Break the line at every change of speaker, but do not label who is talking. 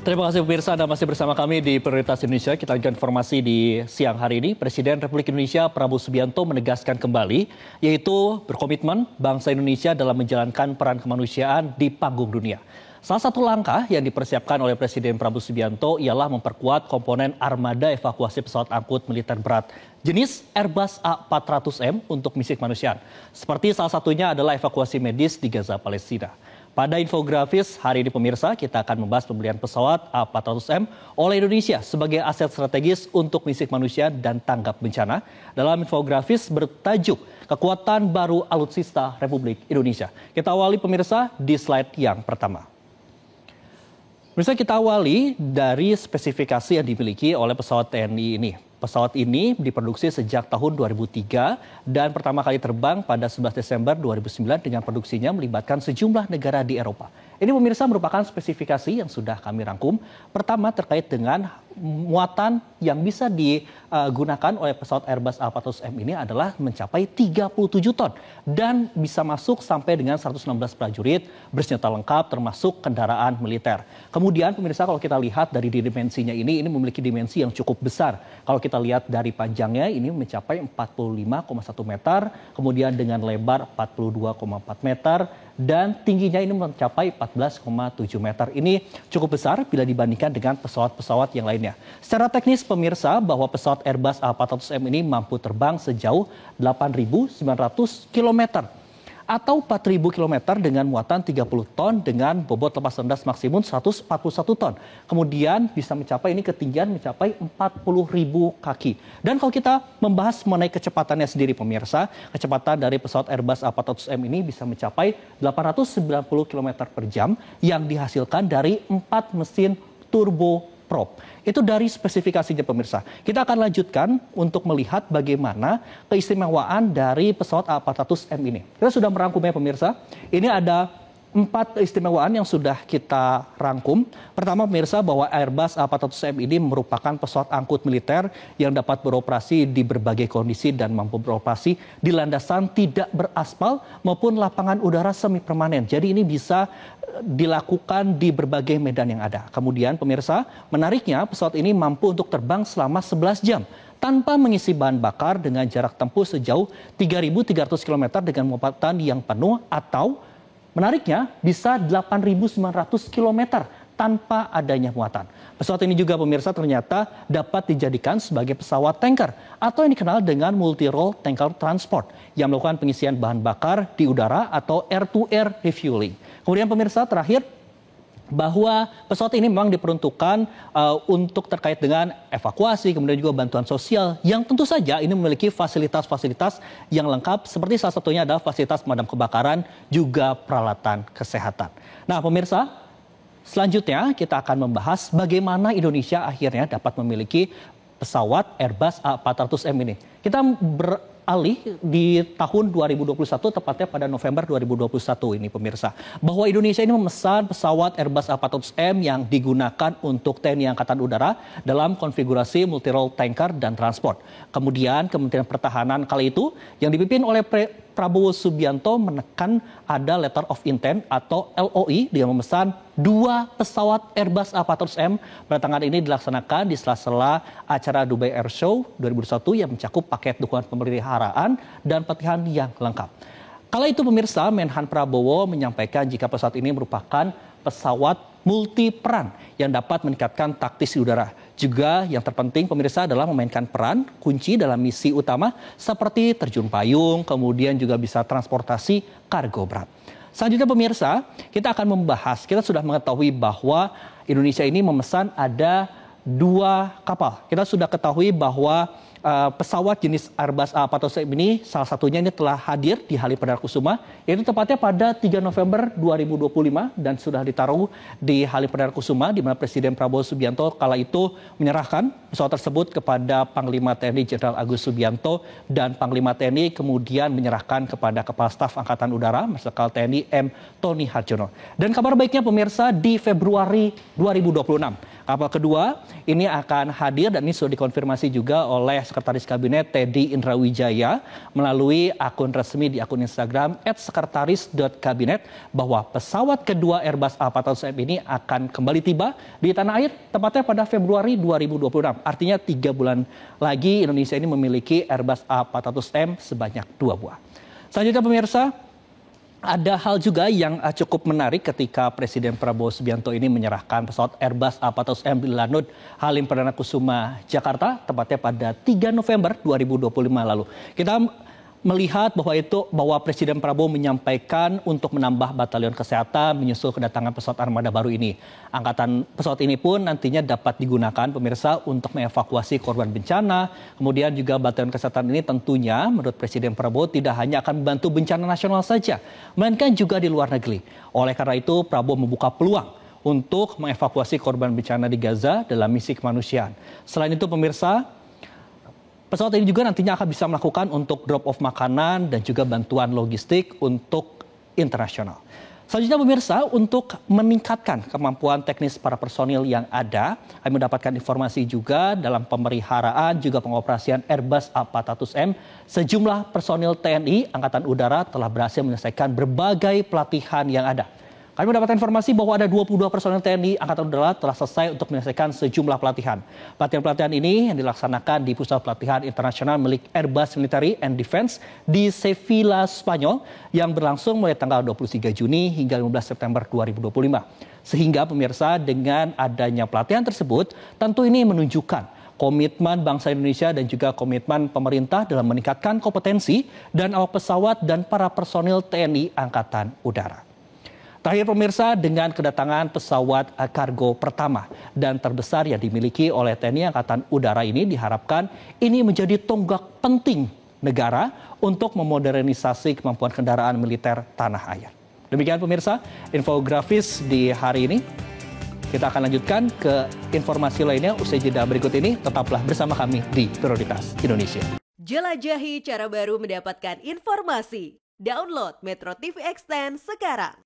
Terima kasih pemirsa, Anda masih bersama kami di Prioritas Indonesia. Kita lanjutkan informasi di siang hari ini. Presiden Republik Indonesia Prabowo Subianto menegaskan kembali, yaitu berkomitmen bangsa Indonesia dalam menjalankan peran kemanusiaan di panggung dunia. Salah satu langkah yang dipersiapkan oleh Presiden Prabowo Subianto ialah memperkuat komponen armada evakuasi pesawat angkut militer berat jenis Airbus A400M untuk misi kemanusiaan. Seperti salah satunya adalah evakuasi medis di Gaza, Palestina. Pada infografis hari ini pemirsa, kita akan membahas pembelian pesawat A400M oleh Indonesia sebagai aset strategis untuk misi kemanusiaan dan tanggap bencana. Dalam infografis bertajuk Kekuatan Baru Alutsista Republik Indonesia. Kita awali pemirsa di slide yang pertama. Pemirsa, kita awali dari spesifikasi yang dimiliki oleh pesawat TNI ini. Pesawat ini diproduksi sejak tahun 2003 dan pertama kali terbang pada 11 Desember 2009 dengan produksinya melibatkan sejumlah negara di Eropa. Ini pemirsa merupakan spesifikasi yang sudah kami rangkum. Pertama terkait dengan muatan yang bisa digunakan oleh pesawat Airbus A400M ini adalah mencapai 37 ton dan bisa masuk sampai dengan 116 prajurit bersenjata lengkap termasuk kendaraan militer. Kemudian pemirsa, kalau kita lihat dari dimensinya ini memiliki dimensi yang cukup besar. Kalau kita lihat dari panjangnya ini mencapai 45,1 meter, kemudian dengan lebar 42,4 meter dan tingginya ini mencapai 14,7 meter. Ini cukup besar bila dibandingkan dengan pesawat-pesawat yang lainnya. Secara teknis pemirsa, bahwa pesawat Airbus A400M ini mampu terbang sejauh 8.900 km atau 4.000 km dengan muatan 30 ton dengan bobot lepas landas maksimum 141 ton. Kemudian bisa mencapai ini ketinggian mencapai 40.000 kaki. Dan kalau kita membahas mengenai kecepatannya sendiri pemirsa, kecepatan dari pesawat Airbus A400M ini bisa mencapai 890 km per jam yang dihasilkan dari 4 mesin turbo prop. Itu dari spesifikasinya pemirsa. Kita akan lanjutkan untuk melihat bagaimana keistimewaan dari pesawat A400M ini. Kita sudah merangkumnya pemirsa. Ini ada 4 keistimewaan yang sudah kita rangkum. Pertama pemirsa, bahwa Airbus A400M ini merupakan pesawat angkut militer yang dapat beroperasi di berbagai kondisi dan mampu beroperasi di landasan tidak beraspal maupun lapangan udara semi permanen. Jadi ini bisa dilakukan di berbagai medan yang ada. Kemudian pemirsa, menariknya pesawat ini mampu untuk terbang selama 11 jam tanpa mengisi bahan bakar dengan jarak tempuh sejauh 3.300 km dengan muatan yang penuh, atau menariknya bisa 8.900 km tanpa adanya muatan. Pesawat ini juga pemirsa ternyata dapat dijadikan sebagai pesawat tanker atau yang dikenal dengan multi-role tanker transport yang melakukan pengisian bahan bakar di udara atau air-to-air refueling. Kemudian pemirsa, terakhir, bahwa pesawat ini memang diperuntukkan untuk terkait dengan evakuasi, kemudian juga bantuan sosial yang tentu saja ini memiliki fasilitas-fasilitas yang lengkap, seperti salah satunya adalah fasilitas pemadam kebakaran, juga peralatan kesehatan. Nah pemirsa, selanjutnya kita akan membahas bagaimana Indonesia akhirnya dapat memiliki pesawat Airbus A400M ini. Kita beralih di tahun 2021, tepatnya pada November 2021 ini pemirsa, bahwa Indonesia ini memesan pesawat Airbus A400M yang digunakan untuk TNI Angkatan Udara dalam konfigurasi multi-role tanker dan transport. Kemudian Kementerian Pertahanan kala itu yang dipimpin oleh Prabowo Subianto menekan ada letter of intent atau LOI dengan memesan 2 pesawat Airbus A400M. Penatangan ini dilaksanakan di sela-sela acara Dubai Air Show 2021 yang mencakup paket dukungan pemeliharaan dan pelatihan yang lengkap. Kala itu pemirsa, Menhan Prabowo menyampaikan jika pesawat ini merupakan pesawat multi peran yang dapat meningkatkan taktis di udara. Juga yang terpenting pemirsa adalah memainkan peran kunci dalam misi utama seperti terjun payung, kemudian juga bisa transportasi kargo berat. Selanjutnya pemirsa, kita akan membahas, kita sudah mengetahui bahwa Indonesia ini memesan ada 2 kapal. Kita sudah ketahui bahwa pesawat jenis Airbus A400M ini salah satunya ini telah hadir di Halim Perdana Kusuma, yaitu tepatnya pada 3 November 2025 dan sudah ditaruh di Halim Perdana Kusuma, di mana Presiden Prabowo Subianto kala itu menyerahkan pesawat tersebut kepada Panglima TNI Jenderal Agus Subianto, dan Panglima TNI kemudian menyerahkan kepada Kepala Staf Angkatan Udara Marsikal TNI M. Tony Harjono. Dan kabar baiknya pemirsa, di Februari 2026 kapal kedua ini akan hadir dan ini sudah dikonfirmasi juga oleh Sekretaris Kabinet Teddy Indrawijaya melalui akun resmi di akun Instagram @sekretaris.kabinet bahwa pesawat kedua Airbus A400M ini akan kembali tiba di tanah air tepatnya pada Februari 2026. Artinya 3 bulan lagi Indonesia ini memiliki Airbus A400M sebanyak 2 buah. Selanjutnya pemirsa, ada hal juga yang cukup menarik ketika Presiden Prabowo Subianto ini menyerahkan pesawat Airbus A400M di Lanut Halim Perdana Kusuma, Jakarta, tepatnya pada 3 November 2025 lalu. Kita melihat bahwa Presiden Prabowo menyampaikan untuk menambah batalion kesehatan menyusul kedatangan pesawat armada baru ini. Angkatan pesawat ini pun nantinya dapat digunakan pemirsa untuk mengevakuasi korban bencana. Kemudian juga batalion kesehatan ini tentunya menurut Presiden Prabowo tidak hanya akan membantu bencana nasional saja, melainkan juga di luar negeri. Oleh karena itu Prabowo membuka peluang untuk mengevakuasi korban bencana di Gaza dalam misi kemanusiaan. Selain itu pemirsa, pesawat ini juga nantinya akan bisa melakukan untuk drop off makanan dan juga bantuan logistik untuk internasional. Selanjutnya pemirsa, untuk meningkatkan kemampuan teknis para personil yang ada, kami mendapatkan informasi juga dalam pemeliharaan juga pengoperasian Airbus A400M, sejumlah personil TNI Angkatan Udara telah berhasil menyelesaikan berbagai pelatihan yang ada. Kami mendapatkan informasi bahwa ada 22 personel TNI Angkatan Udara telah selesai untuk menyelesaikan sejumlah pelatihan. Pelatihan-pelatihan ini yang dilaksanakan di Pusat Pelatihan Internasional milik Airbus Military and Defense di Sevilla, Spanyol yang berlangsung mulai tanggal 23 Juni hingga 15 September 2025. Sehingga pemirsa, dengan adanya pelatihan tersebut, tentu ini menunjukkan komitmen bangsa Indonesia dan juga komitmen pemerintah dalam meningkatkan kompetensi dan awak pesawat dan para personil TNI Angkatan Udara. Terakhir pemirsa, dengan kedatangan pesawat kargo pertama dan terbesar yang dimiliki oleh TNI Angkatan Udara ini diharapkan ini menjadi tonggak penting negara untuk memodernisasi kemampuan kendaraan militer tanah air. Demikian pemirsa, infografis di hari ini. Kita akan lanjutkan ke informasi lainnya usai jeda berikut ini. Tetaplah bersama kami di Prioritas Indonesia.
Jelajahi cara baru mendapatkan informasi. Download Metro TV Extend sekarang.